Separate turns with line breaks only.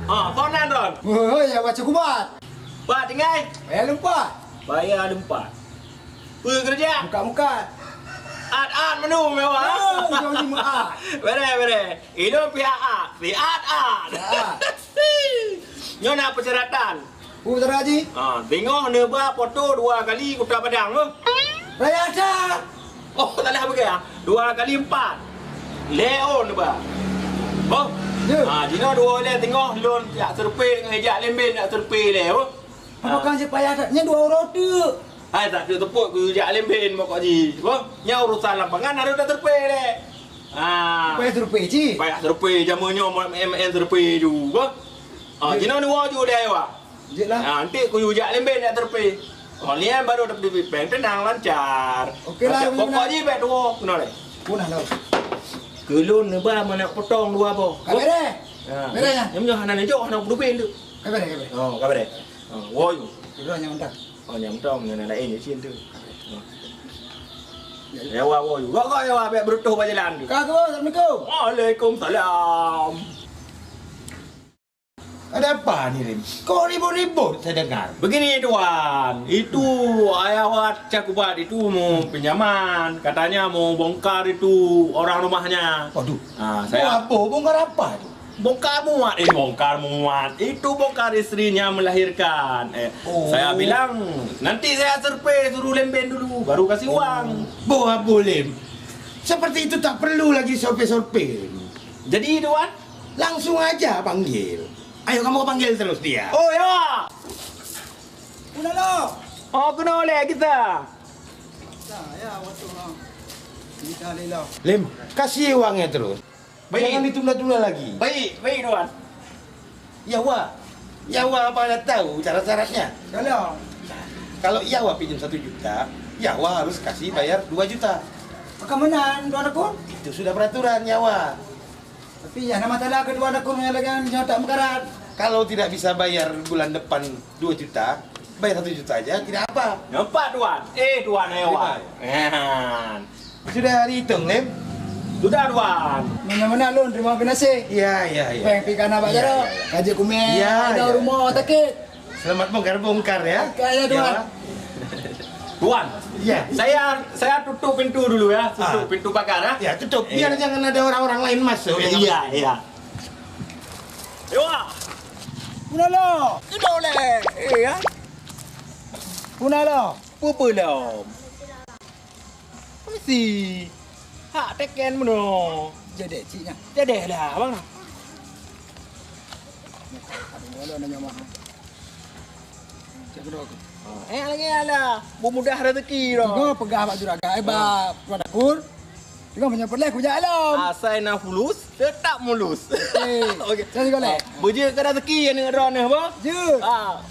Konan Ron.
Hei, ya baca kubat.
Pak tinggal.
Bayar lupa.
Bayar lempat. Pergi kerja.
Muka-muka.
At menu mewah.
Oh, jauh lima A.
Bere. Ini pihak at. Nyo nak persyaratan.
Putar Haji.
Tengok nebah foto 2 kali Kota Padang tu.
Raya ada.
Oh, tak ada apa ke? 2 kali 4. Leon nebah. Oh.
Ya.
Jino 2 le tengok lon tak serpil dengan hejak lemben nak serpil le.
Apakah je payah tak? Nya 2 orang tu.
Hai tak ada tepuk ke hejak lemben pokok ji. Oh, nya urusan lampangan harus dah serpil le.
Payah terupik je.
Payah serpil jamunya MN serpil juga. Jino 2 je dah awak.
Je lah.
Nanti ku hejak lemben nak serpil. Lian baru dapat duit bank tenang lancar.
Okeylah,
pokok ji bet 2 kena le.
Punah lo.
Kelun ni bah mana potong 2 apa.
Kabere. Berenya.
Nyam hanan jo hanan duit tu.
Kabere.
Oh, kabar deh. Wo yo.
Itu hanya mendak.
Oh, nyam tong yang lain ni cin tu. Ya wa wo yo. Kok ya wa bet berutuh berjalan tu.
Kak, Assalamualaikum.
Waalaikumsalam.
Ada apa ni, Rim? Kok ribut-ribut saya dengar?
Begini tuan, itu ayah wat cakubat itu mau pinjaman, katanya mau bongkar itu orang rumahnya.
Waduh.
Saya
Bongkar apa tu?
bongkar muat. Itu bongkar istrinya melahirkan. Saya bilang nanti saya survei suruh lemben dulu, baru kasih uang.
Lim. Seperti itu tak perlu lagi sorpe-sorpe.
Jadi tuan,
Langsung aja panggil. Ayo kamu panggil terus dia.
oh ya,
Punah lo.
oh kena oleh kita.
Ya, waktu lo. Kita lilo.
Lim, kasih uangnya terus.
Baik.
Jangan ditunda-tunda lagi.
Baik tuan.
Yawa apa anda tahu cara-caranya?
Kalau.
Kalau Yawa pinjam 1 juta, Yawa harus kasih bayar 2 juta.
Maka menan dua nakun.
Itu sudah peraturan Yawa.
Tapi ya nama tala kedua nakun yang lagi tak mekarat.
Kalau tidak bisa bayar bulan depan 2 juta, bayar 1 juta aja, tidak apa.
Nampak tuan? Tuan hewan.
Sudah dihitung, Lim?
Sudah tuan.
Mana-mana lu terima kasih.
Iya.
Peng pikan apa
Iya,
jaro?
iya.
Kaji kume.
Iya,
Ada
iya.
rumah takit.
Selamat bongkar ya.
Kaya tuan.
Yawa.
Tuan,
Iya.
saya tutup pintu dulu ya, tutup pintu pagar ya.
Ya, tutup. Biar jangan ada orang-orang lain masuk.
Iya. Ewa,
Punah lo.
kena oleh. Ya.
Punah lo.
Apa belum? Mesti. Hak teken meno.
Jadi ciknya.
Jadi dah, bang.
Ada nanya mah. Cek kedua aku.
Lagi ada. Mudah rezeki dah.
Tiga pegah Pak Juraga. Bab pada kur. Tiga menyepeleh ku jalan.
Asal nak fulus, tetap mulus.
Okey. Saya juga leh.
Berje ke rezeki yang dengan ron ni, apa?
Je.
Ah.